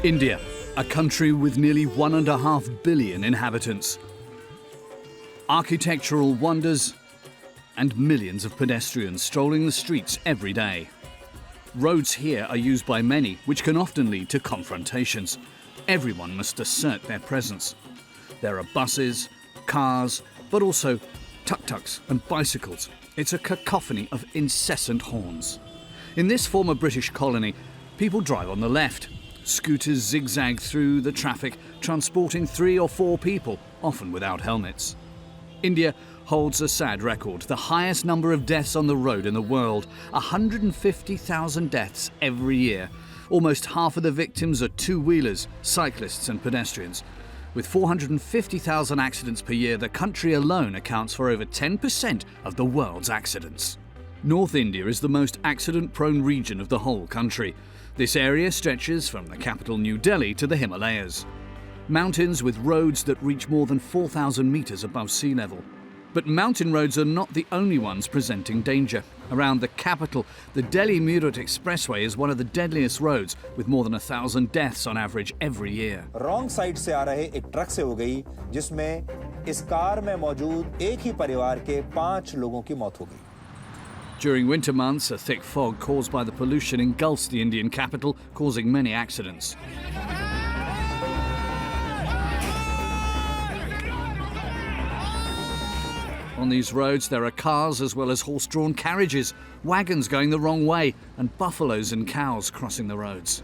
India, a country with nearly 1.5 billion inhabitants. Architectural wonders and millions of pedestrians strolling the streets every day. Roads here are used by many, which can often lead to confrontations. Everyone must assert their presence. There are buses, cars, but also tuk-tuks and bicycles. It's a cacophony of incessant horns. In this former British colony, people drive on the left. Scooters zigzag through the traffic, transporting 3 or 4 people, often without helmets. India holds a sad record, the highest number of deaths on the road in the world, 150,000 deaths every year. Almost half of the victims are two-wheelers, cyclists and pedestrians. With 450,000 accidents per year, the country alone accounts for over 10% of the world's accidents. North India is the most accident-prone region of the whole country. This area stretches from the capital New Delhi to the Himalayas. Mountains with roads that reach more than 4,000 meters above sea level. But mountain roads are not the only ones presenting danger. Around the capital, the Delhi-Meerut Expressway is one of the deadliest roads, with more than 1,000 deaths on average every year. Wrong side से आ रहे एक truck से हो गई, जिसमें इस car में मौजूद एक ही परिवार के 5 लोगों की मौत हो गई. During winter months, a thick fog caused by the pollution engulfs the Indian capital, causing many accidents. On these roads, there are cars as well as horse-drawn carriages, wagons going the wrong way, and buffaloes and cows crossing the roads.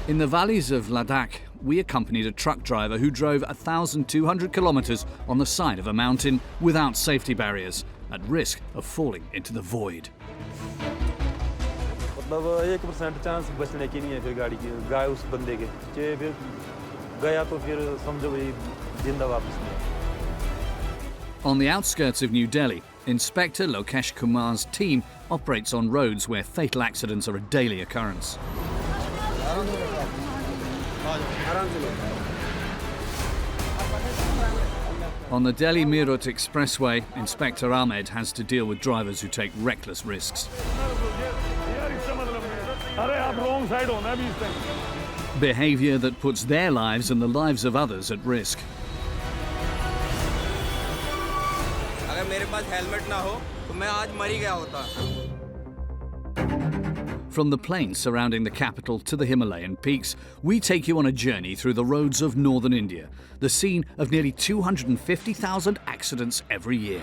In the valleys of Ladakh, we accompanied a truck driver who drove 1,200 kilometers on the side of a mountain without safety barriers, at risk of falling into the void. मतलब 1% chance बचने की नहीं है फिर गाड़ी की गाय उस बंदे के कि फिर गया तो फिर समझो भाई जिंदा वापस नहीं. On the outskirts of New Delhi, Inspector Lokesh Kumar's team operates on roads where fatal accidents are a daily occurrence. On the Delhi-Meerut Expressway, Inspector Ahmed has to deal with drivers who take reckless risks. Behavior that puts their lives and the lives of others at risk. अगर मेरे पास helmet ना हो तो मैं आज मर ही गया होता. From the plains surrounding the capital to the Himalayan peaks, we take you on a journey through the roads of northern India, the scene of nearly 250,000 accidents every year.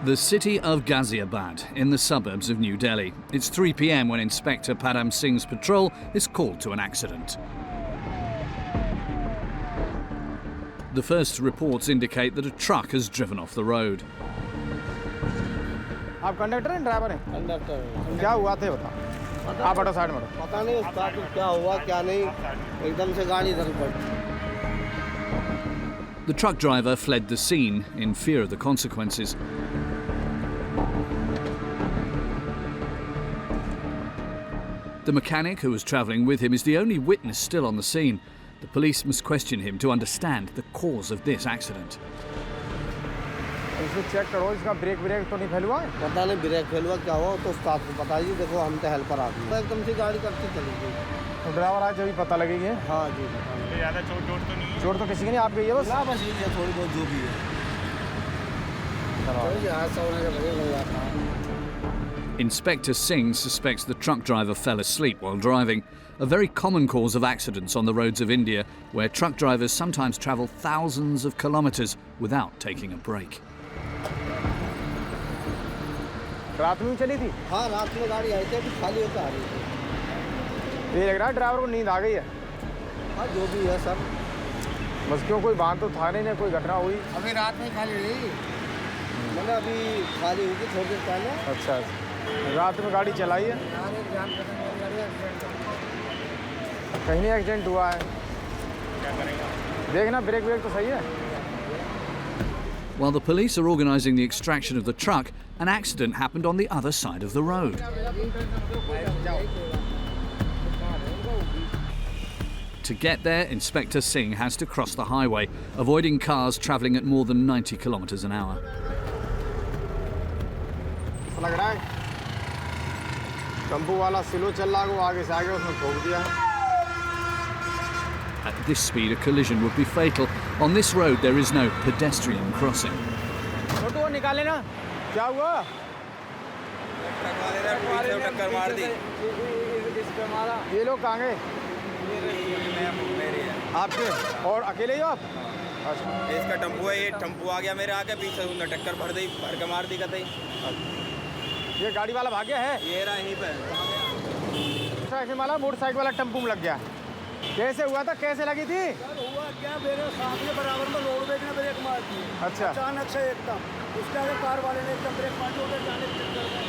The city of Ghaziabad, in the suburbs of New Delhi. It's 3 p.m. when Inspector Param Singh's patrol is called to an accident. The first reports indicate that a truck has driven off the road. आप conductor हैं driver हैं? Conductor हैं. क्या हुआ था बता. आप हटो साइड में. पता नहीं उसका क्या हुआ क्या नहीं एकदम से गाड़ी इधर पड़ी. The truck driver fled the scene in fear of the consequences. The mechanic who was travelling with him is the only witness still on the scene. The police must question him to understand the cause of this accident. इसको check करो इसका break तो नहीं fail हुआ है. पता नहीं brake fail हुआ क्या हुआ तो उस्ताद को बताइए. देखो हम तो हेल्पर आदमी हैं. एकदम से गाड़ी करती चली गई. तो ड्राइवर आज अभी पता लगेगी. हाँ जी. ज़्यादा चोट तो नहीं है. चोट तो किसी की नहीं आप गई है बस. ना बस ये थोड़ी बहुत जो भी है. Inspector Singh suspects the truck driver fell asleep while driving, a very common cause of accidents on the roads of India, where truck drivers sometimes travel thousands of kilometers without taking a break. रात में चली थी. हाँ रात में गाड़ी आई थी अभी खाली होकर आ रही थी. ये लग रहा है ड्राइवर को नींद आ गई है. हाँ जो भी है सर. बस क्यों कोई बात तो था नहीं कोई घटना हुई. अभी रात में खाली रही. मतलब अभी खाली हुई थी थोड़ी देर पहले. अच्छा रात में गाड़ी चलाई है. कहीं नहीं एक्सीडेंट हुआ है. देखना ब्रेक तो सही है. While the police are organising the extraction of the truck, an accident happened on the other side of the road. To get there, Inspector Singh has to cross the highway, avoiding cars travelling at more than 90 kilometres an hour. लग रहा है tempo वाला slow चल रहा है, वो आगे से आगे उसने ठोक दिया है। At this speed, a collision would be fatal. On this road, there is no pedestrian crossing. छोटू निकाले ना, क्या हुआ? ट्रक वाले ने पीछे से टक्कर मार दी। ये लोग कहाँ गए? मेरी है। आपके और अकेले ही हो आप? अच्छा। इसका टेम्पो है, ये टेम्पो आ गया मेरे आगे, पीछे उसने टक्कर भर के मार दी कतई। ये गाड़ी वाला भाग गया है? ये रहा यहीं पे। मोटरसाइकिल वाला टेम्पो में लग गया। कैसे हुआ था, कैसे लगी थी? हुआ क्या, मेरे सामने बराबर में रोड पे ने ब्रेक मार दी। अच्छा। अचानक से एकदम उसके आगे कार वाले ने एकदम ब्रेक मार दी, उधर जाने की चक्कर में।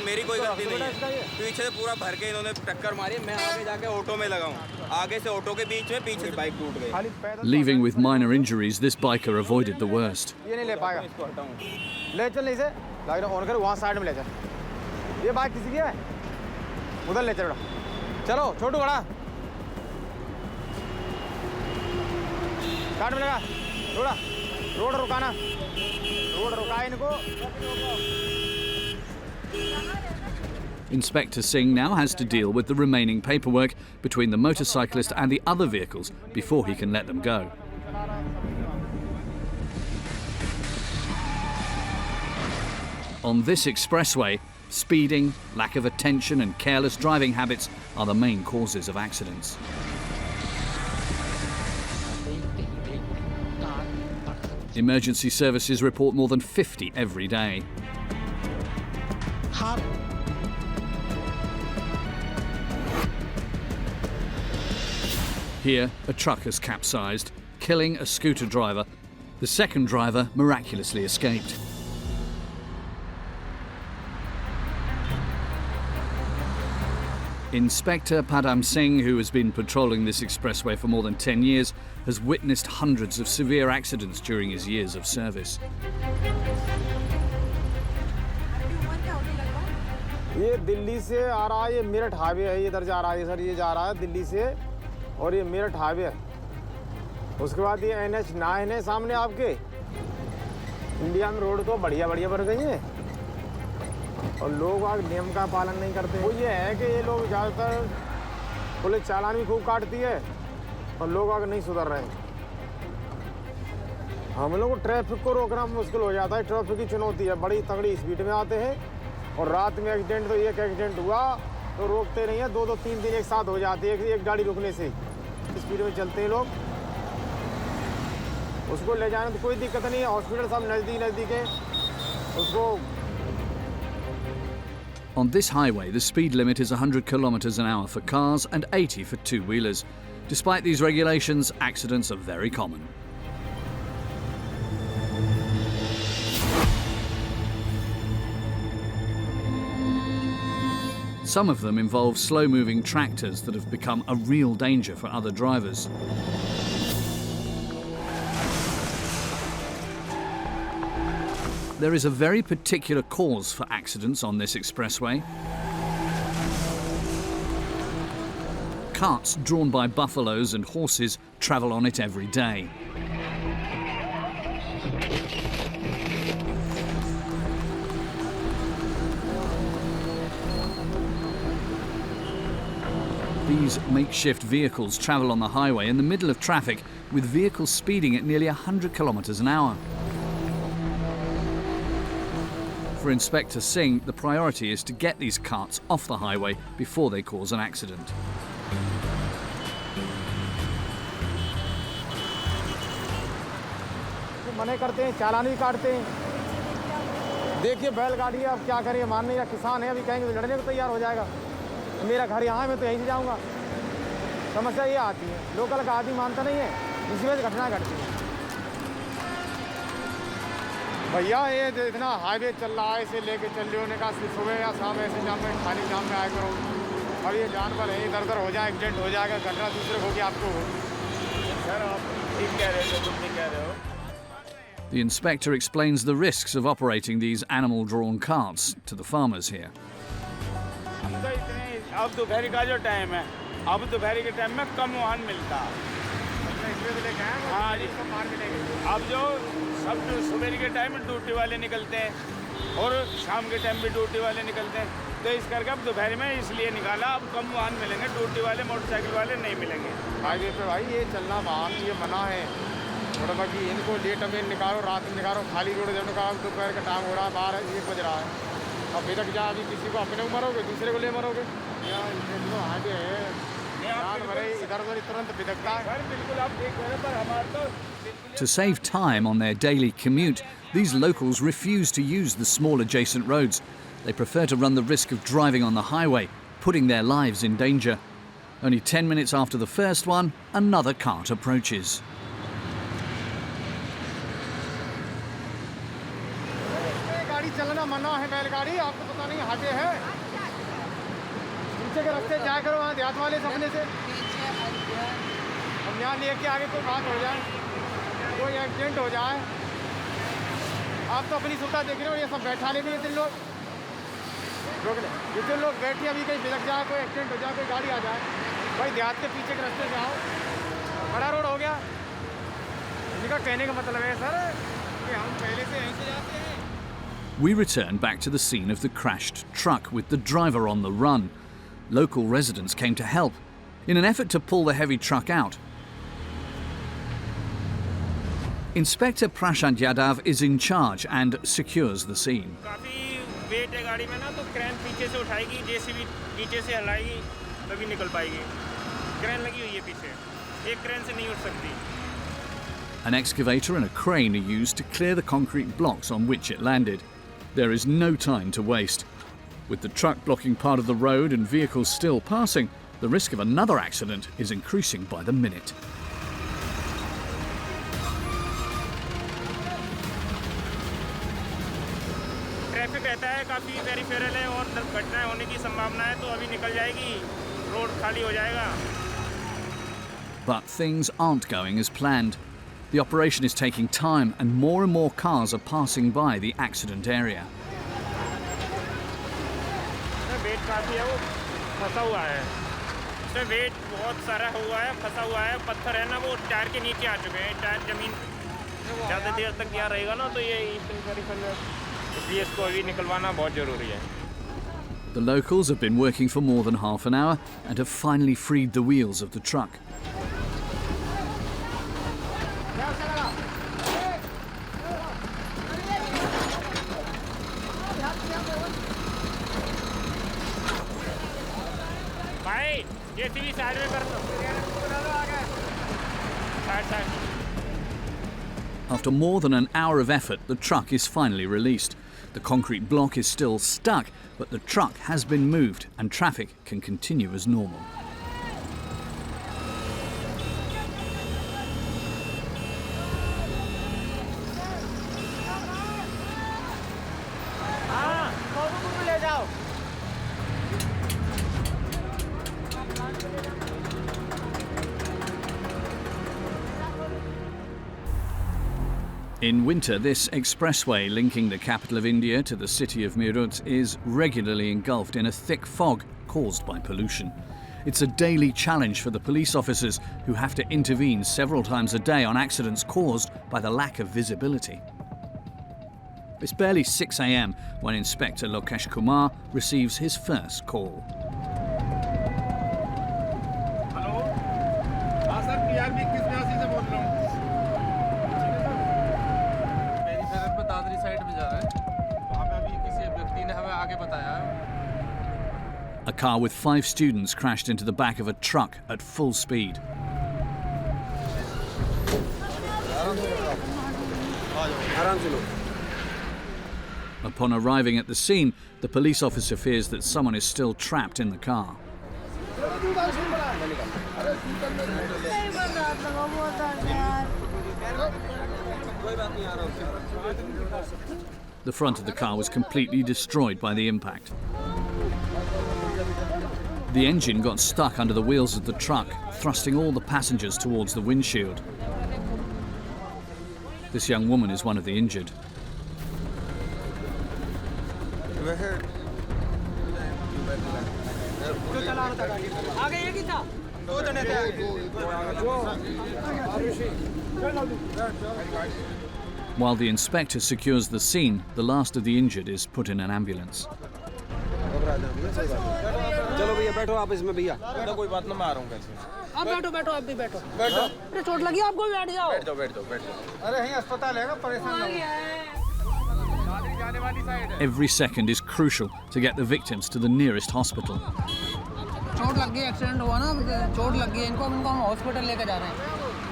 मेरी कोई गलती नहीं है, पीछे से पूरा भर के इन्होंने टक्कर मारी। मैं आगे जाके ऑटो में लगा हूँ, आगे से ऑटो के बीच में, पीछे से बाइक टूट गई। Leaving with minor injuries, this biker avoided the worst. ये नहीं ले पाएगा। इसको हटाऊँ। ले चल इसे, लाइट ऑन कर, वहाँ साइड में ले जा। ये बाइक किसी की है? उधर ले चल बेटा। चलो छोटू बड़ा साइड में लगा। रोड रुकाना, रोड रुका इनको। Inspector Singh now has to deal with the remaining paperwork between the motorcyclist and the other vehicles before he can let them go. On this expressway, speeding, lack of attention and careless driving habits are the main causes of accidents. Emergency services report more than 50 every day. Here, a truck has capsized, killing a scooter driver. The second driver miraculously escaped. Inspector Padam Singh, who has been patrolling this expressway for more than 10 years, has witnessed hundreds of severe accidents during his years of service. ये दिल्ली से आ रहा है, ये Meerut highway है, इधर जा रहा है सर, ये जा रहा है दिल्ली से और ये मेरठ हाईवे है। उसके बाद ये NH9 है सामने आपके। इंडिया में रोड तो बढ़िया बन गई हैं और लोग आज नियम का पालन नहीं करते। वो ये है कि ये लोग ज़्यादातर पुलिस चालान भी खूब काटती है और लोग आगे नहीं सुधर रहे हैं। हम लोग को ट्रैफिक को रोकना मुश्किल हो जाता है, ट्रैफिक की चुनौती है, बड़ी तगड़ी स्पीड में आते हैं और रात में एक्सीडेंट तो एक एक्सीडेंट हुआ तो रोकते नहीं है, 2-2 3 दिन एक साथ हो जाते हैं एक गाड़ी रुकने से। स्पीड में चलते हैं लोग, उसको ले जाने तो कोई दिक्कत नहीं है, हॉस्पिटल सब नज़दीक है उसको। On this highway, the speed limit is 100 kilometres an hour for cars and 80 for two-wheelers. Despite these regulations, accidents are very common. Some of them involve slow-moving tractors that have become a real danger for other drivers. There is a very particular cause for accidents on this expressway. Carts drawn by buffaloes and horses travel on it every day. These makeshift vehicles travel on the highway in the middle of traffic, with vehicles speeding at nearly 100 kilometres an hour. For Inspector Singh, the priority is to get these carts off the highway before they cause an accident. मने करते हैं, चालान भी काटते हैं। देखिए बैलगाड़ी अब क्या करें, मानने या किसान है, अभी कहेंगे तो लड़ने को तैयार हो जाएगा। मेरा घर यहाँ है, मैं तो यहीं से जाऊँगा। समस्या ये आती है, लोकल का आदमी मानता नहीं है, इसी वजह से घटना घटती है। भैया ये इतना हाईवे चल रहा है, इसे लेके चल रहे होने का सुबह या शाम ऐसे जाम में, खाली जाम में आया करो। अब ये जानवर है, इधर उधर हो जाए, एक्सीडेंट हो जाएगा, घटना दूसरे होगी आपको। सर आप ठीक कह रहे हो, तुम ठीक कह रहे हो। The inspector explains the risks of operating these animal-drawn carts to the farmers here. अब दोपहर का जो टाइम है, अब दोपहर के टाइम में कम वाहन मिलता है। हाँ जी, अब जो सब सुबह के टाइम ड्यूटी वाले निकलते हैं और शाम के टाइम भी ड्यूटी वाले निकलते हैं, तो इस करके अब दोपहर में इसलिए निकाला। अब कम वाहन मिलेंगे, ड्यूटी वाले मोटरसाइकिल वाले नहीं मिलेंगे। हाईवे पे भाई ये चलना वाहन ये मना है, थोड़ा बाकी इनको लेट में निकालो, रात में निकालो, खाली रोड जब निकालो। दोपहर का टाइम हो रहा है, 12-1 बज रहा है। अब बेटा जा, अभी किसी को अपने को मरोगे, दूसरे को ले मरोगे। हाईवे है, इधर उधर तुरंत बिदकता है। बिल्कुल आप देख रहे हैं, पर हमारे तो To save time on their daily commute, these locals refuse to use the small adjacent roads. They prefer to run the risk of driving on the highway, putting their lives in danger. Only 10 minutes after the first one, another cart approaches. गाड़ी चलना मना है, बैलगाड़ी, आपको पता नहीं highway है। नीचे के रास्ते जाया करो, वहाँ देहात वाले सपने से। हम यहाँ लेके आगे कोई बात हो जाए, कोई एक्सीडेंट हो जाए, आप तो अपनी सुविधा देख रहे हो। ये सब बैठा ले भी इतने लोग रोक ले, जितने लोग बैठे अभी कहीं बिलक जाए, कोई एक्सीडेंट हो जाए, कोई गाड़ी आ जाए, भाई देहात के पीछे के रास्ते से आओ, बड़ा रोड हो गया। इनका कहने का मतलब है सर कि हम पहले से यहीं से जाते हैं। We return back to the scene of the crashed truck with the driver on the run. Local residents came to help in an effort to pull the heavy truck out. Inspector Prashant Yadav is in charge and secures the scene. काफी wait है गाड़ी में ना, तो crane पीछे से उठाएगी, JCB नीचे से हलाएगी तभी निकल पाएगी। क्रेन लगी हुई है पीछे, एक क्रेन से नहीं उठ सकती। An excavator and a crane are used to clear the concrete blocks on which it landed. There is no time to waste. With the truck blocking part of the road and vehicles still passing, the risk of another accident is increasing by the minute. Traffic रहता है, काफ़ी peripheral है और घटनाएं होने की संभावना है, तो अभी निकल जाएगी, रोड खाली हो जाएगा। But things aren't going as planned. The operation is taking time and more cars are passing by the accident area. Weight काफ़ी है, वो फंसा हुआ है, उसमें वेट बहुत सारा हुआ है, फंसा हुआ है। पत्थर है ना, वो टायर के नीचे आ चुके हैं। टायर जमीन ज़्यादा देर तक क्या रहेगा ना, तो ये इसलिए इसको अभी निकलवाना बहुत ज़रूरी है। The locals have been working for more than half an hour and have finally freed the wheels of the truck. भाई जेसीबी साइड में कर दो, side. After more than an hour of effort, the truck is finally released. The concrete block is still stuck, but the truck has been moved and traffic can continue as normal. In winter, this expressway linking the capital of India to the city of Meerut is regularly engulfed in a thick fog caused by pollution. It's a daily challenge for the police officers who have to intervene several times a day on accidents caused by the lack of visibility. It's barely 6 a.m. when Inspector Lokesh Kumar receives his first call. Hello, हाँ sir, PRB 81 से बोल रहा हूँ। Peripheral पे Dadri side में जा रहा है, वहाँ पे अभी किसी व्यक्ति ने हमें आगे बताया है। A car with 5 students crashed into the back of a truck at full speed. Upon arriving at the scene, the police officer fears that someone is still trapped in the car. The front of the car was completely destroyed by the impact. The engine got stuck under the wheels of the truck, thrusting all the passengers towards the windshield. This young woman is one of the injured. जो चला रहा था गाड़ी आगे एक ही था, 2 जने थे आगे। While the inspector secures the scene, the last of the injured is put in an ambulance. चलो भैया बैठो आप इसमें भैया, कोई बात ना, मैं आ रहा हूँ कैसे। आप बैठो बैठो, आप भी बैठो। अरे चोट लगी आपको, बैठ जाओ। बैठ जाओ। अरे यहीं अस्पताल है, परेशान ना हो। Every second is crucial to get the victims to the nearest hospital. चोट लग गई, एक्सीडेंट हुआ ना, चोट लग गई इनको हम हॉस्पिटल लेके जा रहे हैं।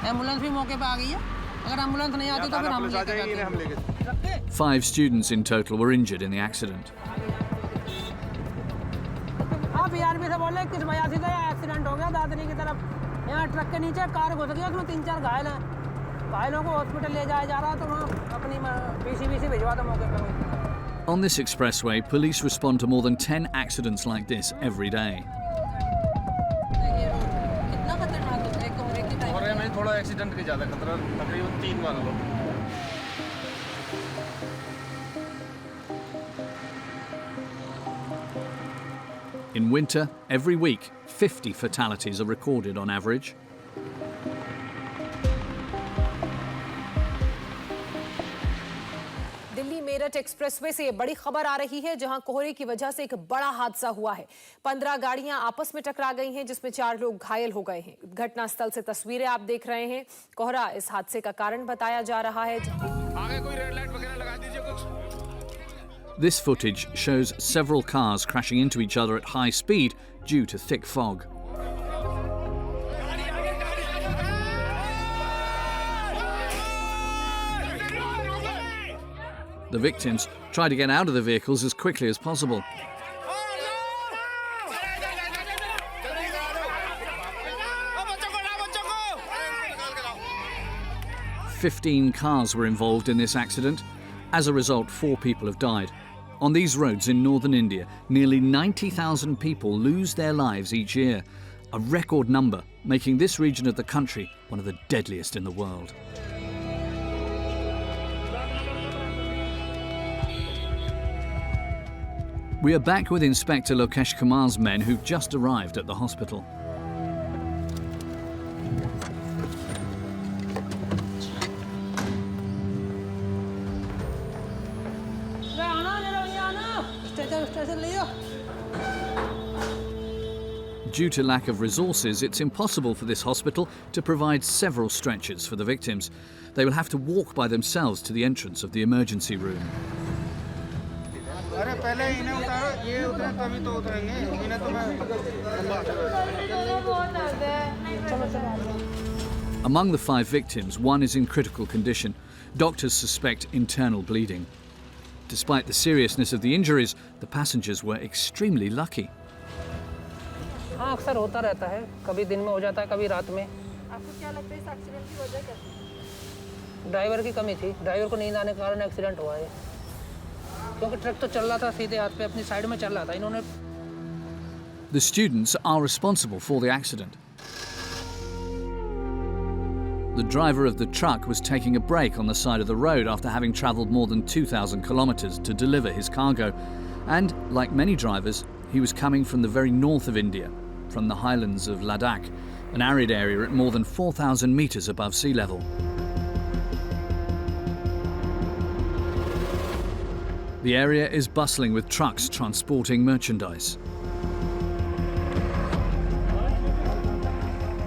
एम्बुलेंस भी मौके पे आ गई है, अगर एम्बुलेंस नहीं आती तो फिर हम लेके जाते हैं। 5 students in total were injured in the accident. आप बीआरबी से बोले 81 से एक्सीडेंट हो गया दादरी की तरफ, यहाँ ट्रक के नीचे कार घुस गई, उसमें 3-4 घायल हैं। घायलों को हॉस्पिटल ले जाया जा रहा तो वहाँ अपनी पीसीबी भिजवा दो मौके पे। On this expressway, police respond to more than 10 accidents like this every day. कितना खतरनाक है, एक कमरे की टाइम। और में थोड़ा एक्सीडेंट का ज़्यादा खतरा, तकरीबन 3 मान लो। In winter, every week, 50 fatalities are recorded on average. Delhi Meerut expressway से बड़ी खबर आ रही है, जहां कोहरे की वजह से एक बड़ा हादसा हुआ है। 15 गाड़ियां आपस में टकरा गई हैं, जिसमें 4 लोग घायल हो गए हैं। घटनास्थल से तस्वीरें आप देख रहे हैं। कोहरा इस हादसे का कारण बताया जा रहा है। आगे कोई रेड लाइट वगैरह लगा दीजिए कुछ। This footage shows several cars crashing into each other at high speed due to thick fog. The victims try to get out of the vehicles as quickly as possible. 15 cars were involved in this accident. As a result, 4 people have died. On these roads in northern India, nearly 90,000 people lose their lives each year, a record number, making this region of the country one of the deadliest in the world. We are back with Inspector Lokesh Kumar's men who've just arrived at the hospital. Due to lack of resources, it's impossible for this hospital to provide several stretchers for the victims. They will have to walk by themselves to the entrance of the emergency room. Among the 5 victims, one is in critical condition. Doctors suspect internal bleeding. Despite the seriousness of the injuries, the passengers were extremely lucky. हाँ, अक्सर होता रहता है, कभी दिन में हो जाता है, कभी रात में। आपको क्या लगता है इस एक्सीडेंट की वजह क्या थी? ड्राइवर की कमी थी, ड्राइवर को नींद आने के कारण एक्सीडेंट हुआ है, क्योंकि ट्रक तो चल रहा था सीधे हाथ पे, अपनी साइड में चल रहा था। इन्होंने The students are responsible for the accident. The driver of the truck was taking a break on the side of the road after having travelled more than 2,000 kilometres to deliver his cargo. And, like many drivers, he was coming from the very north of India, from the highlands of Ladakh, an arid area at more than 4,000 metres above sea level. The area is bustling with trucks transporting merchandise.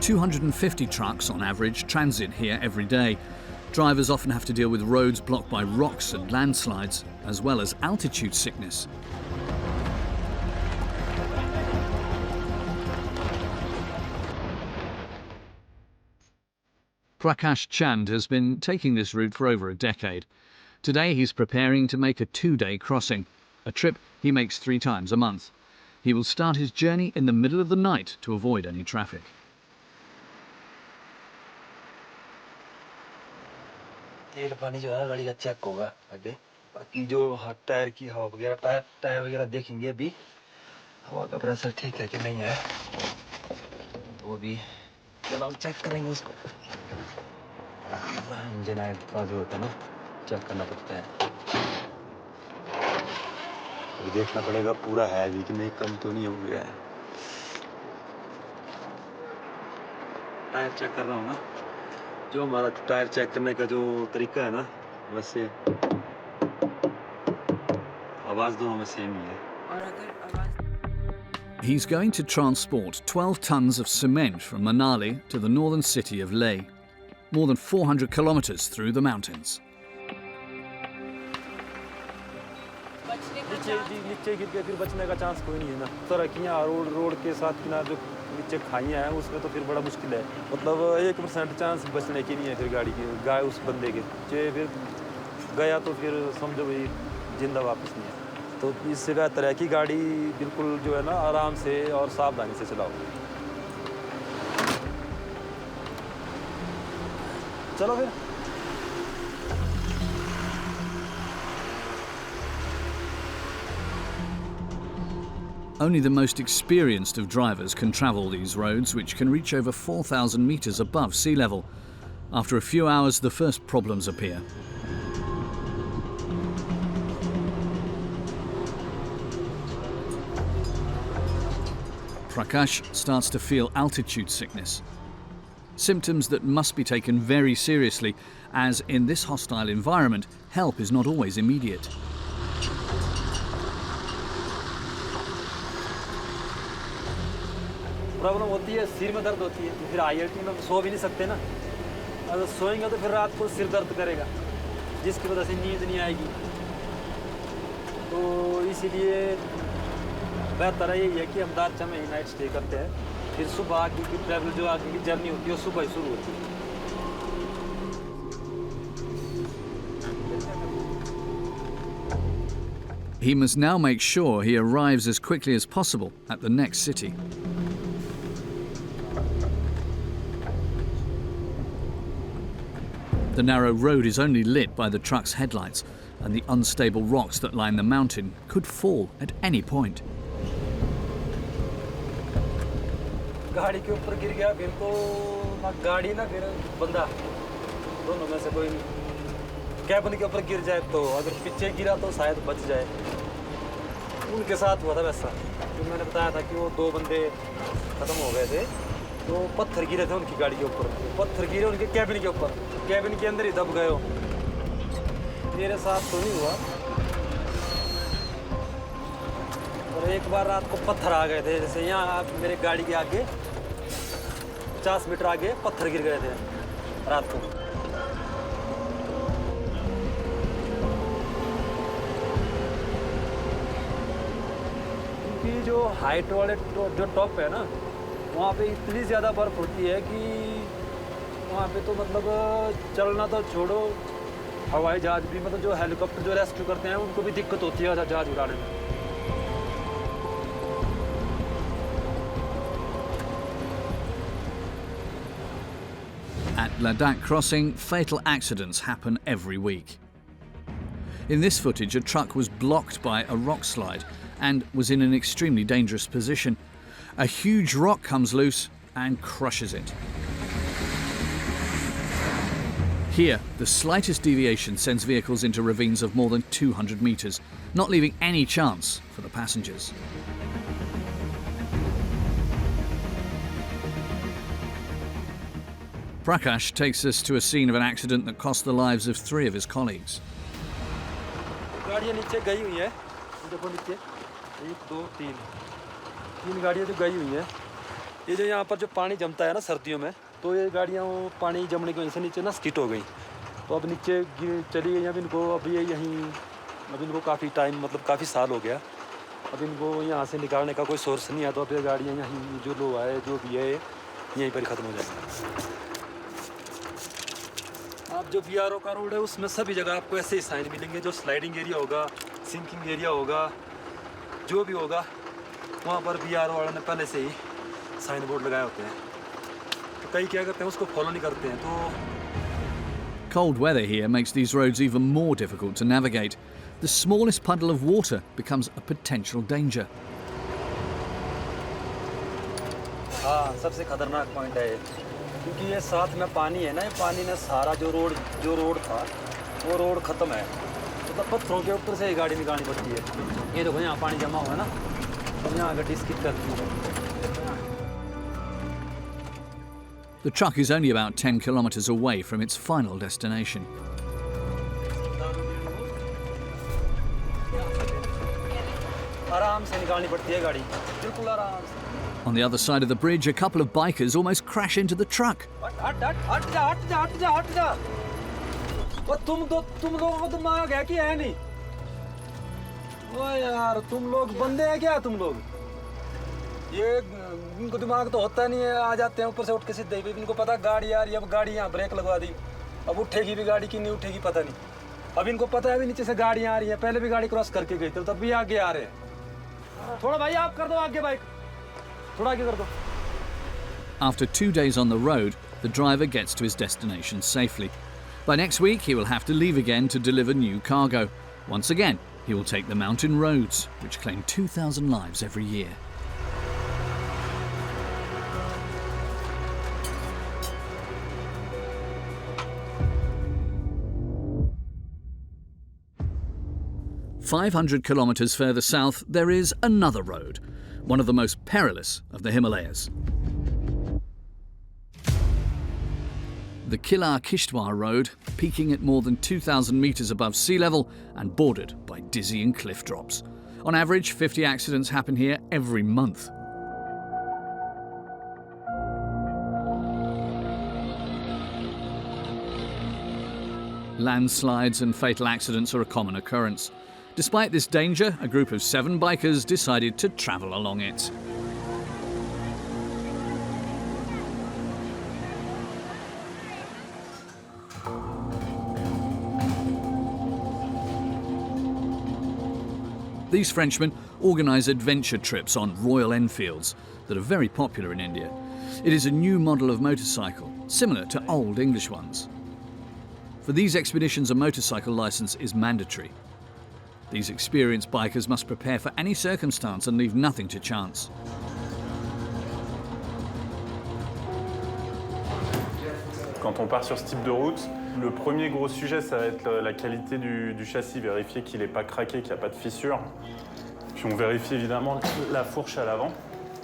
250 trucks on average transit here every day. Drivers often have to deal with roads blocked by rocks and landslides, as well as altitude sickness. Prakash Chand has been taking this route for over a decade. Today he's preparing to make a 2-day crossing, a trip he makes 3 times a month. He will start his journey in the middle of the night to avoid any traffic. तेल पानी जो है गाड़ी का check होगा आगे, बाकी जो टायर की हवा वगैरह, टायर वगैरह देखेंगे अभी हवा का प्रेशर ठीक है कि नहीं है, तो वो भी जब हम चेक करेंगे उसको। इंजन ऑयल का जो होता है ना, चेक करना पड़ता है, अभी देखना पड़ेगा पूरा है अभी कि नहीं, कम तो नहीं हो गया है। टायर चेक कर रहा हूँ ना, जो हमारा टायर चेक करने का जो तरीका है ना, वैसे आवाज़ दोनों में सेम ही है। He's going to transport 12 tons of cement from Manali to the northern city of Leh, more than 400 kilometers through the mountains. नीचे गिर के फिर बचने का चांस कोई नहीं है ना। सड़कियाँ रोड के साथ किनारे जो नीचे खाइयाँ हैं उसमें तो फिर बड़ा मुश्किल है। मतलब 1% चांस बचने की नहीं है फिर गाड़ी की, गाय उस बंदे के फिर गया तो फिर समझो भाई जिंदा वापस नहीं है। तो इससे बेहतर है कि गाड़ी बिल्कुल जो है ना आराम से और सावधानी से चलाओ। चलो फिर। Only the most experienced of drivers can travel these roads, which can reach over 4,000 meters above sea level. After a few hours, the first problems appear. Prakash starts to feel altitude sickness. Symptoms that must be taken very seriously, as in this hostile environment, help is not always immediate. Problem होती है, सिर में दर्द होती है, फिर IIT में सो भी नहीं सकते ना। अगर सोएंगे तो फिर रात को सिर दर्द करेगा, जिसकी वजह से नींद नहीं आएगी। तो इसीलिए बेहतर है यही है कि हम दारचा में ही नाइट स्टे करते हैं, फिर सुबह आगे की ट्रैवल जो आगे की जर्नी होती है वो सुबह ही शुरू होती है। He must now make sure he arrives as quickly as possible at the next city. The narrow road is only lit by the truck's headlights, and the unstable rocks that line the mountain could fall at any point. गाड़ी के ऊपर गिर गया फिर तो ना गाड़ी ना फिर बंदा, दोनों में से कोई नहीं। कैबिन के ऊपर गिर जाए तो, अगर पीछे गिरा तो शायद बच जाए। उनके साथ हुआ था वैसा, जो मैंने बताया था कि वो 2 बंदे ख़त्म हो गए थे, तो पत्थर गिरे थे उनकी गाड़ी के ऊपर, पत्थर गिरे उनके कैबिन के ऊपर, कैबिन के अंदर ही दब गए हो। मेरे साथ तो नहीं हुआ, और एक बार रात को पत्थर आ गए थे, जैसे यहाँ मेरे गाड़ी के आगे 50 मीटर आगे पत्थर गिर गए थे रात को। क्योंकि जो हाइट वाले जो टॉप है ना, वहाँ पे इतनी ज़्यादा बर्फ़ होती है कि वहाँ पे तो मतलब चलना तो छोड़ो, हवाई जहाज़ भी, मतलब जो हेलीकॉप्टर जो रेस्क्यू करते हैं उनको भी दिक्कत होती है जहाज़ उड़ाने में। At Ladakh crossing, fatal accidents happen every week. In this footage, a truck was blocked by a rock slide and was in an extremely dangerous position. A huge rock comes loose and crushes it. Here, the slightest deviation sends vehicles into ravines of more than 200 meters, not leaving any chance for the passengers. Prakash takes us to a scene of an accident that cost the lives of 3 of his colleagues. गाड़ियाँ नीचे गई हुई हैं, देखो नीचे 1 2 3 गाड़ियाँ जो गई हुई हैं। ये जो यहाँ पर जो पानी जमता है ना सर्दियों में, तो ये गाड़ियाँ पानी जमने की वजह से नीचे ना स्किट हो गई, तो अब नीचे चली गई। अब इनको अभी यहीं, अब इनको काफ़ी टाइम, मतलब काफ़ी साल हो गया, अब इनको यहाँ से निकालने का कोई सोर्स नहीं है, तो अब ये गाड़ियाँ यहीं जो लो है जो भी है यहीं पर ख़त्म हो जाएगी। आप जो BRO का रोड है उसमें सभी जगह आपको ऐसे ही साइन मिलेंगे, जो स्लाइडिंग एरिया होगा, सिंकिंग एरिया होगा, जो भी होगा वहाँ पर BRO वालों ने पहले से ही साइन बोर्ड लगाए होते हैं। तो कई क्या करते हैं, उसको फॉलो नहीं करते हैं। तो Cold weather here makes these roads even more difficult to navigate. The smallest puddle of water becomes a potential danger. हाँ, सबसे खतरनाक पॉइंट है ये, क्योंकि ये साथ में पानी है ना, ये पानी ने सारा जो रोड था वो रोड ख़त्म है, मतलब पत्थरों के ऊपर से ये गाड़ी निकालनी पड़ती है। ये देखो यहाँ पानी जमा हुआ है ना, तो यहाँ गाड़ी स्किप करती है। The truck is only about 10 kilometres away from its final destination. आराम से निकालनी पड़ती है गाड़ी, बिल्कुल आराम से। On the other side of the bridge, a couple of bikers almost crash into the truck. हट जा। वो तुम लोगों को दिमाग है कि है नहीं? ओ यार, तुम लोग बंदे हैं क्या तुम लोग? ये इनको दिमाग तो होता नहीं है, आ जाते हैं ऊपर से उठ के सीधे। इनको पता गाड़ी आ रही है, अब गाड़ी यहाँ ब्रेक लगवा दी, अब उठेगी भी गाड़ी की नहीं उठेगी पता नहीं। अब इनको पता है भी नीचे से गाड़ियाँ आ रही हैं, पहले भी गाड़ी क्रॉस करके गई थी, तब भी आगे आ रहे हैं। थोड़ा भाई आप कर दो आगे बाइक, थोड़ा आगे कर दो। After 2 days on the road, the driver gets to his destination safely. By next week, he will have to leave again to deliver new cargo. Once again, he will take the mountain roads, which claim 2,000 lives every year. "500 kilometres further south, there is another road, one of the most perilous of the Himalayas. The Kilar-Kishtwar road, peaking at more than 2,000 metres above sea level and bordered by dizzying cliff drops. On average, 50 accidents happen here every month. Landslides and fatal accidents are a common occurrence. Despite this danger, a group of 7 bikers decided to travel along it. These Frenchmen organise adventure trips on Royal Enfields that are very popular in India. It is a new model of motorcycle, similar to old English ones. For these expeditions, a motorcycle licence is mandatory. These experienced bikers must prepare for any circumstance and leave nothing to chance. Quand on part sur ce type de route, le premier gros sujet, ça va être la qualité du châssis, vérifier qu'il n'est pas craqué, qu'il n'y a pas de fissure. Puis on vérifie évidemment la fourche à l'avant.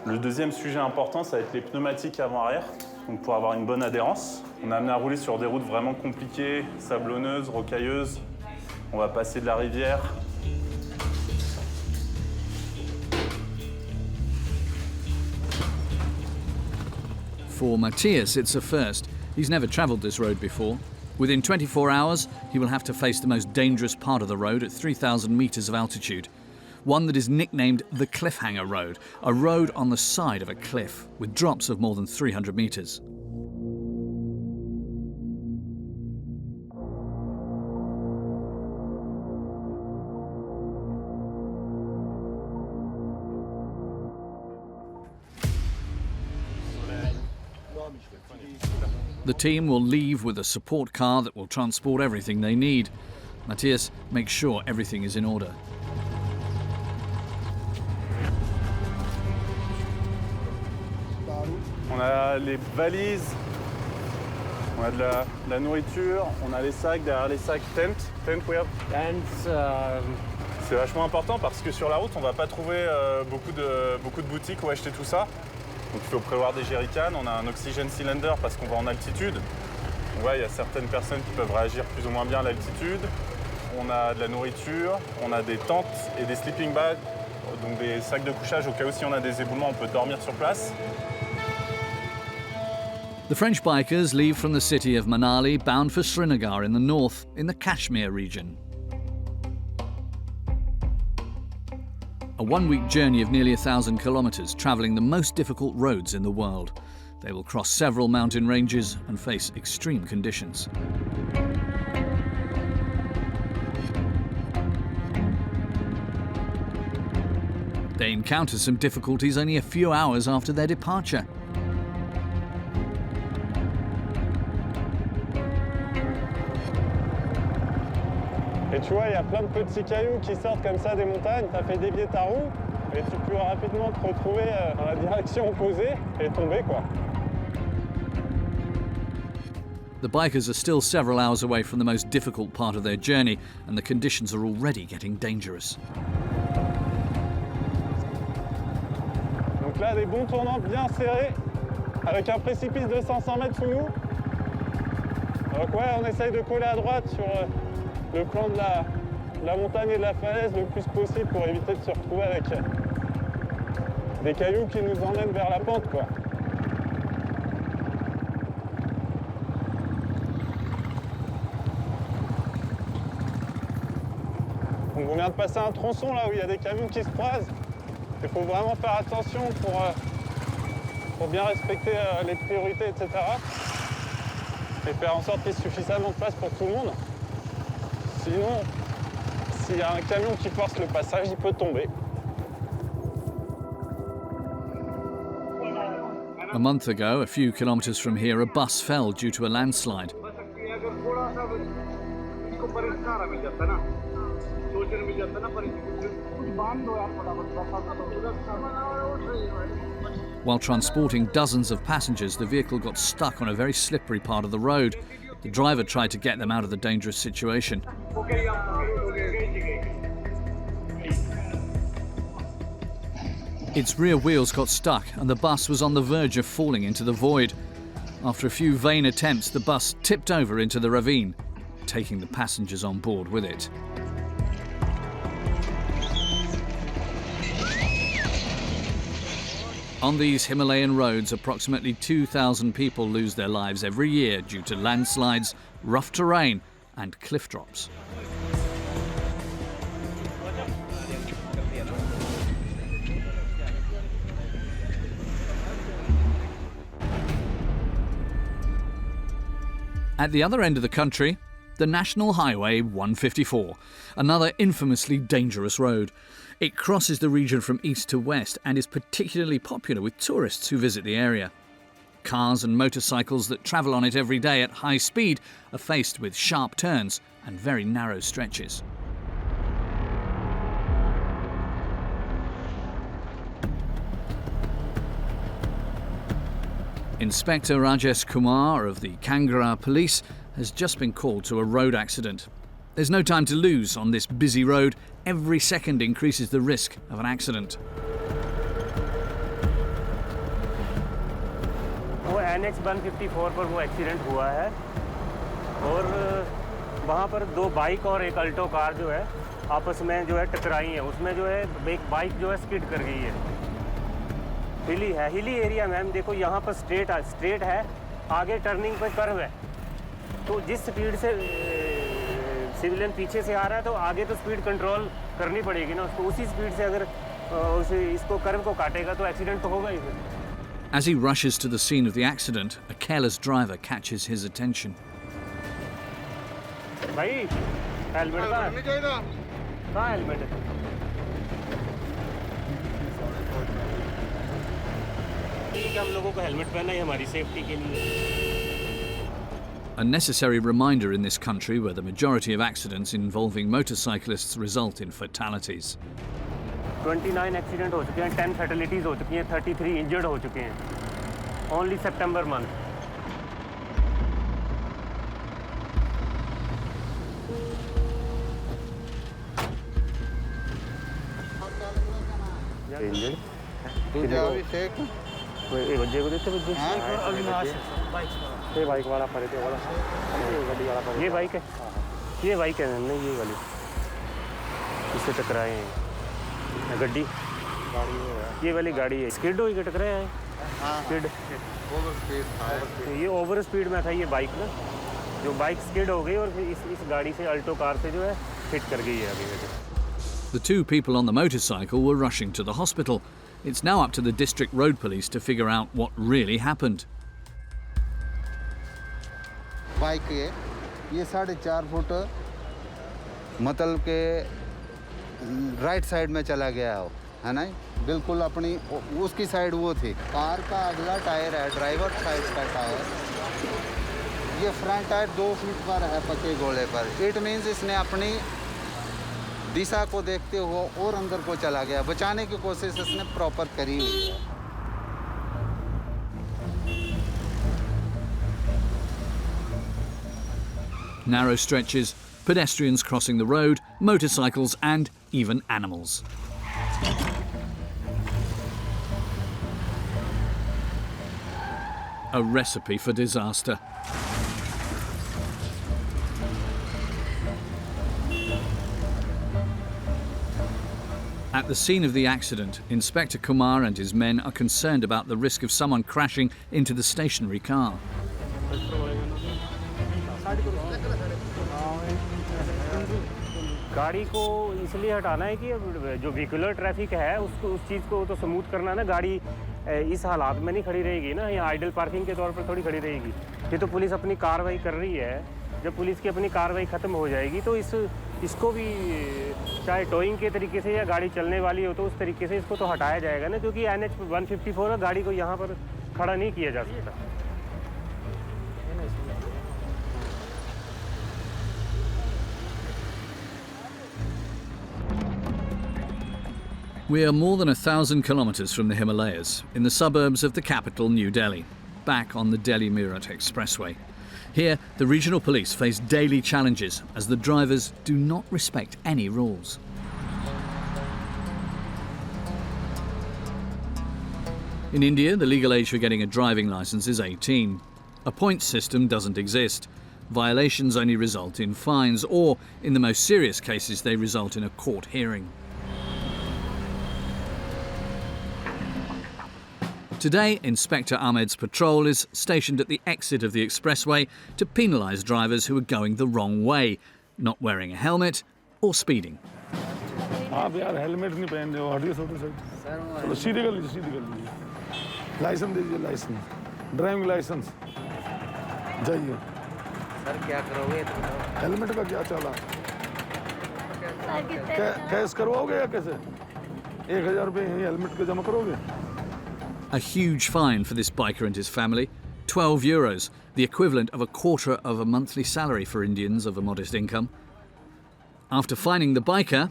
Le deuxième sujet important, ça va être les pneumatiques avant-arrière, donc pour avoir une bonne adhérence. On est amené à rouler sur des routes vraiment compliquées, sablonneuses, rocailleuses. On va passer de la rivière. For Matthias, it's a first. He's never travelled this road before. Within 24 hours, he will have to face the most dangerous part of the road at 3,000 metres of altitude. One that is nicknamed the Cliffhanger Road, a road on the side of a cliff, with drops of more than 300 metres. The team will leave with a support car that will transport everything they need. Matthias makes sure everything is in order. On a les valises, on a de la nourriture, on a les sacs, derrière les sacs, tent we have. C'est vachement important parce que sur la route, on va pas trouver beaucoup de boutiques où acheter tout ça. Donc il faut prévoir des jerrycans, on a un oxygène cylinder parce qu'on va en altitude. On voit, il y a certaines personnes qui peuvent réagir plus ou moins bien à l'altitude. On a de la nourriture, on a des tentes et des sleeping bags, donc des sacs de couchage au cas où si on a des éboulements, on peut dormir sur place. The French bikers leave from the city of Manali bound for Srinagar in the north, in the Kashmir region. A one-week journey of nearly 1,000 kilometres, travelling the most difficult roads in the world. They will cross several mountain ranges and face extreme conditions. They encounter some difficulties only a few hours after their departure. Et tu vois, il y a plein de petits cailloux qui sortent comme ça des montagnes, ça fait dévier ta roue et tu peux rapidement te retrouver dans la direction opposée et tomber quoi. The bikers are still several hours away from the most difficult part of their journey and the conditions are already getting dangerous. Donc là, des bons tournants bien serrés. avec un précipice de 500 mètres sous nous. Donc ouais, on essaye de coller à droite sur le plan de la montagne et de la falaise le plus possible pour éviter de se retrouver avec des cailloux qui nous emmènent vers la pente, quoi. Donc on vient de passer un tronçon là où il y a des camions qui se croisent. Il faut vraiment faire attention pour bien respecter les priorités, etc. Et faire en sorte qu'il y ait suffisamment de place pour tout le monde. Sinon, s'il y a un camion qui force le passage, il peut tomber. A month ago, a few kilometres from here, a bus fell due to a landslide. While transporting dozens of passengers, the vehicle got stuck on a very slippery part of the road. The driver tried to get them out of the dangerous situation. Its rear wheels got stuck and the bus was on the verge of falling into the void. After a few vain attempts, the bus tipped over into the ravine, taking the passengers on board with it. On these Himalayan roads, approximately 2,000 people lose their lives every year due to landslides, rough terrain and cliff drops. At the other end of the country, the National Highway 154, another infamously dangerous road. It crosses the region from east to west and is particularly popular with tourists who visit the area. Cars and motorcycles that travel on it every day at high speed are faced with sharp turns and very narrow stretches. Inspector Rajesh Kumar of the Kangra Police has just been called to a road accident. There's no time to lose on this busy road. Every second increases the risk of an accident. वो NH 154 पर वो accident हुआ है और वहाँ पर दो bike और एक अल्टो कार जो है आपस में जो है टकराई है। उसमें जो है एक बाइक जो है स्किड कर गई है। हिली एरिया मैम, देखो यहाँ पर स्ट्रेट है, आगे टर्निंग पर कर्व है, तो जिस स्पीड से सिविलियन पीछे से आ रहा है तो आगे तो स्पीड कंट्रोल करनी पड़ेगी ना उसको। उसी स्पीड से अगर इसको कर्व को काटेगा तो एक्सीडेंट तो होगा ही फिर। As he rushes to the scene of the accident, a careless driver catches his attention. भाई हेलमेट कहाँ हेलमेट है? ठीक है, हम लोगों को हेलमेट पहनना है हमारी सेफ्टी के लिए। A necessary reminder in this country where the majority of accidents involving motorcyclists result in fatalities. 29 accident हो चुके हैं, 10 फैटलिटीज हो चुकी हैं, 33 इंजर्ड हो चुके हैं ओनली सितंबर मंथ। ये बाइक वाला पड़े थे वाला, ये बाइक है, ये बाइक है नहीं ये वाली, इससे टकराए हैं गड्डी, ये वाली गाड़ी है स्किड हुई के टकराए हैं। स्किड ओवर स्पीड, ये ओवर स्पीड में था ये बाइक ना, जो बाइक स्किड हो गई और फिर इस गाड़ी से अल्टो कार से जो है हिट कर गई है आगे। The two people on the motorcycle were rushing to the hospital. It's now up to the district road police to figure out what really happened. Bike है ये 4.5 फुट मतलब के राइट साइड में चला गया है ना, बिल्कुल अपनी उसकी साइड वो थी। कार का अगला टायर है ड्राइवर साइड का टायर, ये फ्रंट टायर 2 फीट पर है पक्के गोले पर। इट मीन्स इसने अपनी दिशा को देखते हुए और अंदर को चला गया, बचाने की कोशिश इसने प्रॉपर करी हुई है। Narrow stretches, pedestrians crossing the road, motorcycles and even animals. a recipe for disaster. At the scene of the accident, Inspector Kumar and his men are concerned about the risk of someone crashing into the stationary car. गाड़ी को इसलिए हटाना है कि जो vehicular traffic है उसको उस चीज़ को तो स्मूथ करना है ना। गाड़ी इस हालात में नहीं खड़ी रहेगी ना, यहाँ आइडल पार्किंग के तौर पर थोड़ी खड़ी रहेगी। ये तो पुलिस अपनी कार्रवाई कर रही है। जब पुलिस की अपनी कार्रवाई ख़त्म हो जाएगी तो इसको भी चाहे टोइंग के तरीके से या गाड़ी चलने वाली हो तो उस तरीके से इसको तो हटाया जाएगा ना, क्योंकि NH 154 है, गाड़ी को यहाँ पर खड़ा नहीं किया जा सकता। We are more than 1,000 kilometres from the Himalayas, in the suburbs of the capital, New Delhi, back on the Delhi-Meerut Expressway. Here, the regional police face daily challenges as the drivers do not respect any rules. In India, the legal age for getting a driving licence is 18. A points system doesn't exist. Violations only result in fines, or, in the most serious cases, they result in a court hearing. Today, Inspector Ahmed's patrol is stationed at the exit of the expressway to penalise drivers who are going the wrong way, not wearing a helmet or speeding. आप यार helmet नहीं पहन रहे हो, हटिए छोटे side. चलो सीधे कर लीजिए। लाइसेंस दीजिए, लाइसेंस, ड्राइविंग लाइसेंस। जाइए। सर क्या करोगे? हेलमेट का क्या चला? कैश करवाओगे या कैसे? 1000 रुपये हेलमेट के जमा करोगे? A huge fine for this biker and his family, €12, the equivalent of a quarter of a monthly salary for Indians of a modest income. After fining the biker,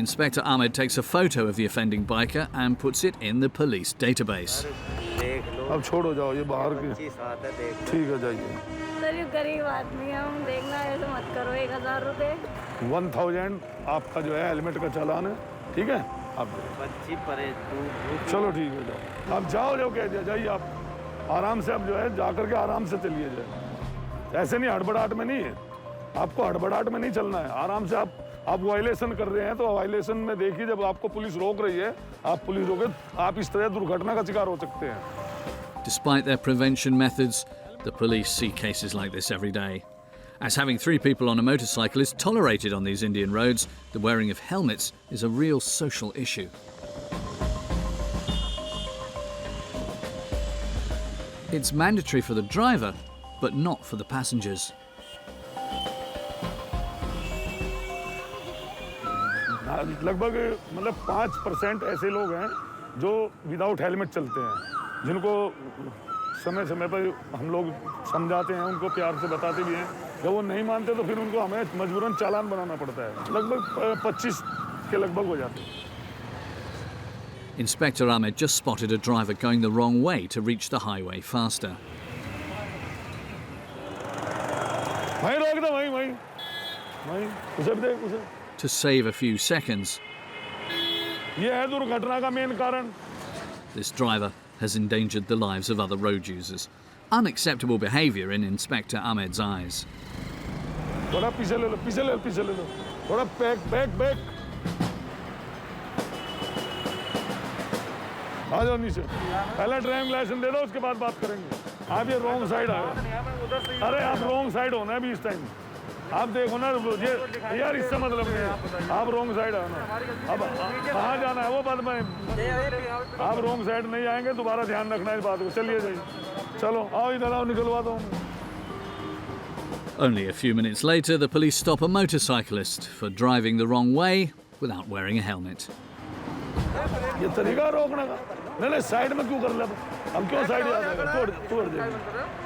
Inspector Ahmed takes a photo of the offending biker and puts it in the police database. अब छोड़ो जाओ, ये बाहर की ठीक है, जाइए। Sir ये गरीब आदमी है, हम देखना ऐसे मत करो। 1000 रुपये 1000 आपका जो है हेलमेट का चालान है, ठीक है? आप चलो ठीक है, जाओ। आप जाओ कह दिया, जाइए आप आराम से। अब जो है जाकर के आराम से चलिए जाए, ऐसे नहीं हड़बड़ाहट में नहीं है। आपको हड़बड़ाहट में नहीं चलना है, आराम से। आप वायलेशन कर रहे हैं तो वायलेशन में देखिए, जब आपको पुलिस रोक रही है, आप पुलिस रोके, आप इस तरह दुर्घटना का शिकार हो सकते हैं। Despite their prevention methods, the police see cases like this every day. As having 3 people on a motorcycle is tolerated on these Indian roads, the wearing of helmets is a real social issue. It's mandatory for the driver, but not for the passengers. लगभग मतलब 5% ऐसे लोग हैं जो without helmet चलते हैं, जिनको समय समय पर हम लोग समझाते हैं, उनको प्यार से बताते भी हैं। जब वो नहीं मानते तो फिर उनको हमें मजबूरन चालान बनाना पड़ता है। लगभग 25 के लगभग हो जाते हैं। Inspector Ahmed just spotted a driver going the wrong way to reach the highway faster. वहीं रोक दो, वहीं उसे भी देख, उसे। To save a few seconds, ये है दुर्घटना का मेन कारण। This driver has endangered the lives of other road users. Unacceptable behaviour in Inspector Ahmed's eyes. थोड़ा पीछे ले लो, पीछे ले लो। थोड़ा बैक। आ जाओ नीचे। पहले ड्राइविंग लाइसेंस दे दो, उसके बाद बात करेंगे। आप ये रॉन्ग साइड आए। अरे आप रॉन्ग साइड होना है अभी इस टाइम। आप देखो ना, ये यार इससे मतलब नहीं है। आप रॉन्ग साइड आना। अब कहाँ जाना है वो बात में। आप रॉन्ग साइड नहीं आएंगे, दोबारा ध्यान रखना इस बात को। चलिए जाइए, चलो आओ इधर आओ, निकलवा दो। Only a few minutes later, the police stop a motorcyclist for driving the wrong way without wearing a helmet. ये तरीका रोकने का। नहीं साइड में क्यों कर ले? अब क्यों साइड आ जाएगा? तोड़ जाएगा।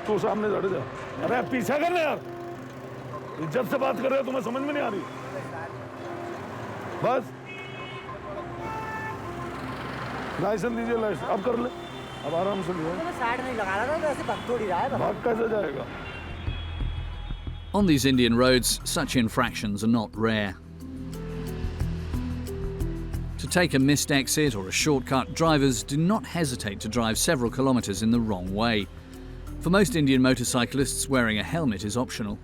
तू सामने चढ़ जा। अरे पीछा कर ले यार, इज्जत से बात कर रहे हो, तुम्हें समझ में नहीं आ रही? बस लाइसेंस दीजिए, लाइसेंस अब कर ले। अब आराम से लियो। साइड नहीं लगा रहा था तो ऐसे भाग थोड़ी रहा है। भाग कैसे जाएगा? On these Indian roads, such infractions are not rare. To To take a missed exit or a shortcut, drivers do not hesitate to drive several kilometres in the wrong way. For most Indian motorcyclists, wearing a helmet is optional.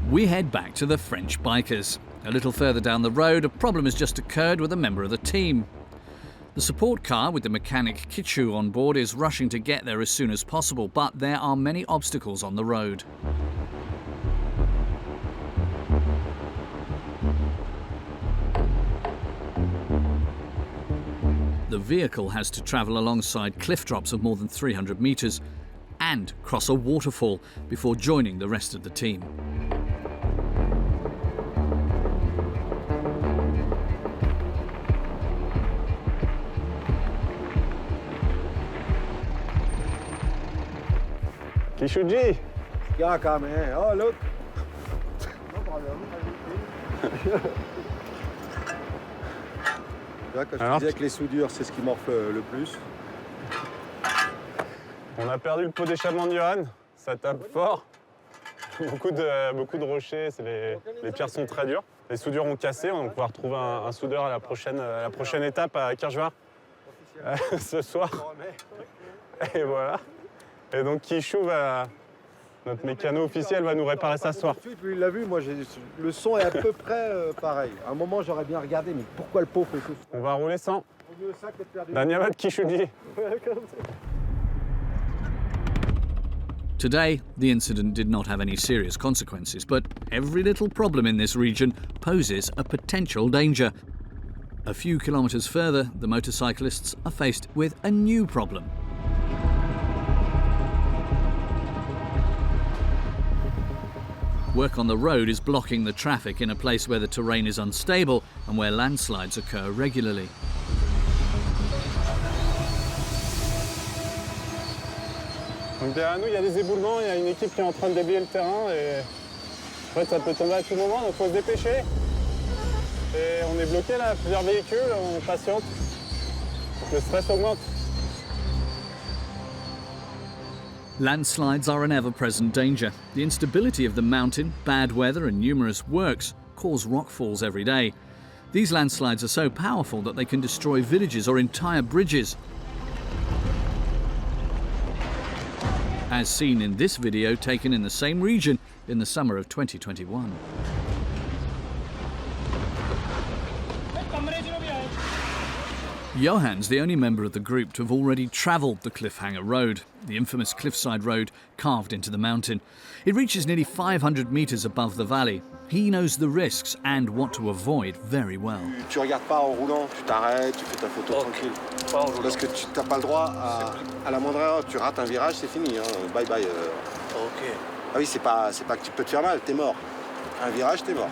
We head back to the French bikers. A little further down the road, a problem has just occurred with a member of the team. The support car with the mechanic Kichu on board is rushing to get there as soon as possible, but there are many obstacles on the road. The vehicle has to travel alongside cliff drops of more than 300 metres and cross a waterfall before joining the rest of the team. Kishuji! क्या काम है? Oh, look. Là, quand je te disais que les soudures, c'est ce qui morfle le plus. On a perdu le pot d'échappement de Johan, ça tape fort. Beaucoup de rochers, les pierres sont très dures. Les soudures ont cassé, on va pouvoir trouver un soudeur à la prochaine étape à Kirchvar ce soir. Et voilà. Et donc Kishu, notre mécano officiel, va nous réparer ça ce soir. Il l'a vu, moi le son est à peu près pareil. À un moment j'aurais bien regardé, mais pourquoi le pot fait ça? On va rouler sans. Dhanyavad Kishuji. Today, the incident did not have any serious consequences, but every little problem in this region poses a potential danger. A few kilometres further, the motorcyclists are faced with a new problem. Work on the road is blocking the traffic in a place where the terrain is unstable and where landslides occur regularly. Donc derrière nous, il y a des éboulements, il y a une équipe qui est en train de déblayer le terrain et en fait ça peut tomber à tout moment, donc il faut se dépêcher. Et on est bloqué là, plusieurs véhicules, on patiente. Donc le stress augmente. Landslides are an ever-present danger. The instability of the mountain, bad weather and numerous works cause rockfalls every day. These landslides are so powerful that they can destroy villages or entire bridges. As seen in this video taken in the same region in the summer of 2021. Johan's the only member of the group to have already travelled the Cliffhanger Road, the infamous cliffside road carved into the mountain. It reaches nearly 500 metres above the valley. He knows the risks and what to avoid very well. Tu regardes pas en roulant, tu t'arrêtes, tu fais ta photo tranquille. Parce que tu n'as pas le droit à la moindre erreur. Tu rates un virage, c'est fini. Hein. Bye bye. Ok. Ah oui, c'est pas que tu peux te faire mal, t'es mort. Un virage, t'es mort.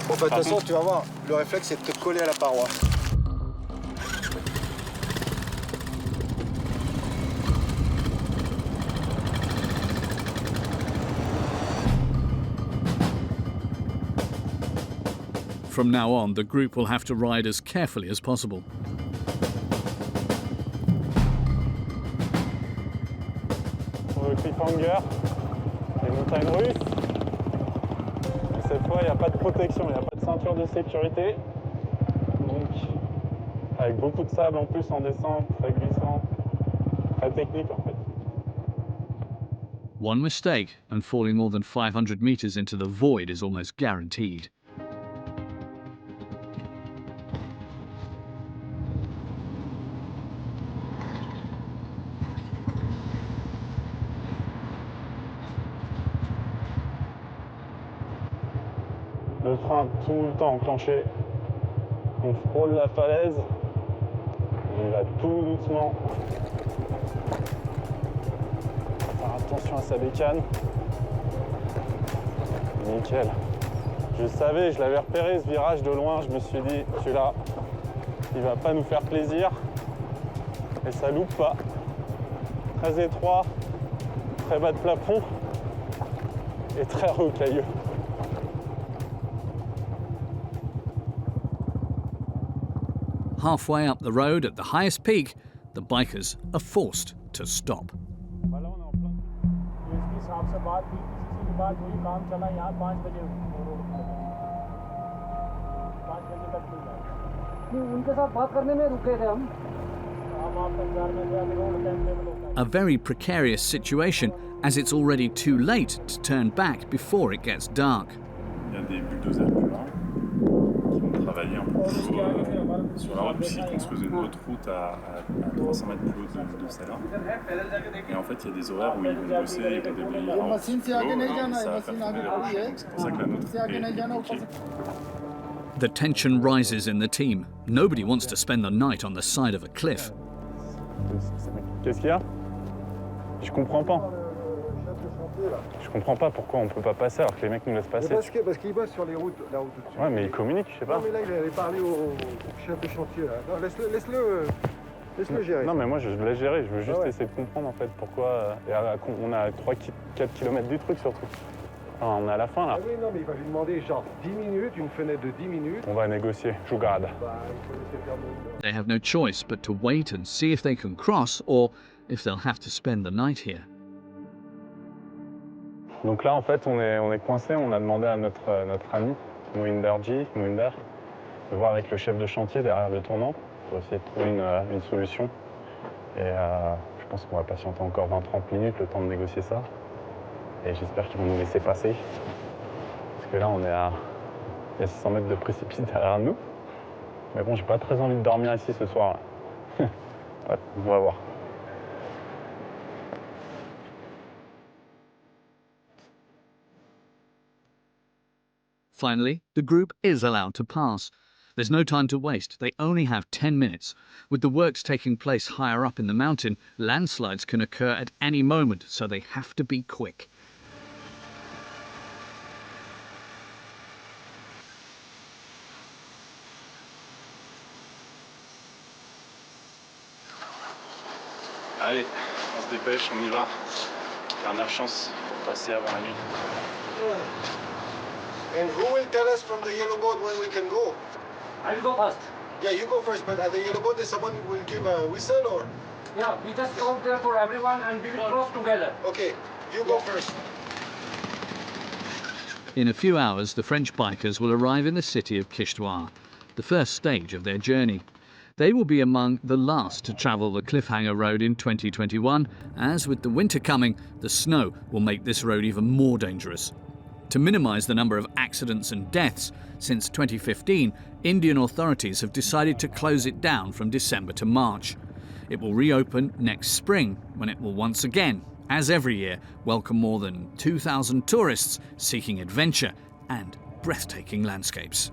Bon, de toute façon, tu vas voir, le réflexe, c'est de te coller à la paroi. From now on, the group will have to ride as carefully as possible. Pour le cliffhanger, les montagnes russes. Et cette fois, il n'y a pas de protection, il n'y a pas de ceinture de sécurité. Donc, avec beaucoup de sable en plus en descente, très glissant, très technique en fait. One mistake and falling more than 500 metres into the void is almost guaranteed. Le frein tout le temps enclenché. On frôle la falaise. On va tout doucement. Faire attention à sa bécane. Nickel. Je savais, je l'avais repéré ce virage de loin. Je me suis dit, celui-là, il va pas nous faire plaisir. Et ça loupe pas. Très étroit, très bas de plafond et très rocailleux. Halfway up the road at the highest peak, the bikers are forced to stop. आपसे बात हुई, किसी से बात हुई, काम चला यहाँ 5 बजे रोड खुला, 5 बजे तक खुल जाएगा। उनके साथ बात करने में रुके थे हम आप इंतजार में थे, अभी रोड टाइम टेबल होता है। A very precarious situation as it's already too late to turn back before it gets dark. Il y a des bulldozers plus lents qui vont travailler un peu plus haut sur la route, puisqu'ils construisent une autre route à 300 mètres plus haut de celle-là. Et en fait, il y a des horaires où ils vont bosser, ils vont déblayer la route. C'est pour ça que la nôtre est bloquée. The tension rises in the team. Nobody wants to spend the night on the side of a cliff. Qu'est-ce qu'il y a? Je comprends pas. Je comprends pas pourquoi on peut pas passer alors que les mecs nous laissent passer. Parce qu'ils bossent sur les routes, la route au-dessus. Ouais, mais ils communiquent, je sais pas. Non, mais là, il allait parler au chef de chantier. Là. Non, laisse-le gérer. Non, mais moi, je laisse gérer. Je veux juste essayer de comprendre, en fait, pourquoi... on a 3-4 km du truc, surtout. Enfin, on est à la fin, là. Ah oui, non, mais il va lui demander, genre, 10 minutes, une fenêtre de 10 minutes. On va négocier. Je vous garde. They have no choice but to wait and see if they can cross or if they'll have to spend the night here. Donc là, en fait, on est coincé. On a demandé à notre ami, Mohinder, de voir avec le chef de chantier derrière le tournant pour essayer de trouver une solution. Et je pense qu'on va patienter encore 20-30 minutes, le temps de négocier ça. Et j'espère qu'ils vont nous laisser passer. Parce que là, il y a 600 mètres de précipice derrière nous. Mais bon, j'ai pas très envie de dormir ici ce soir. Ouais, on va voir. Finally, the group is allowed to pass. There's no time to waste. They only have 10 minutes. With the works taking place higher up in the mountain, landslides can occur at any moment, so they have to be quick. Allez, on se dépêche, on y va. Dernière chance pour passer avant la nuit. And who will tell us from the yellow boat when we can go? I will go first. Yeah, you go first, but at the yellow boat, is someone will give a whistle or? Yeah, we just go there for everyone and we will cross together. Okay, you go first. In a few hours, the French bikers will arrive in the city of Kishtwar, the first stage of their journey. They will be among the last to travel the Cliffhanger Road in 2021, as with the winter coming, the snow will make this road even more dangerous. To minimise the number of accidents and deaths, since 2015, Indian authorities have decided to close it down from December to March. It will reopen next spring, when it will once again, as every year, welcome more than 2,000 tourists seeking adventure and breathtaking landscapes.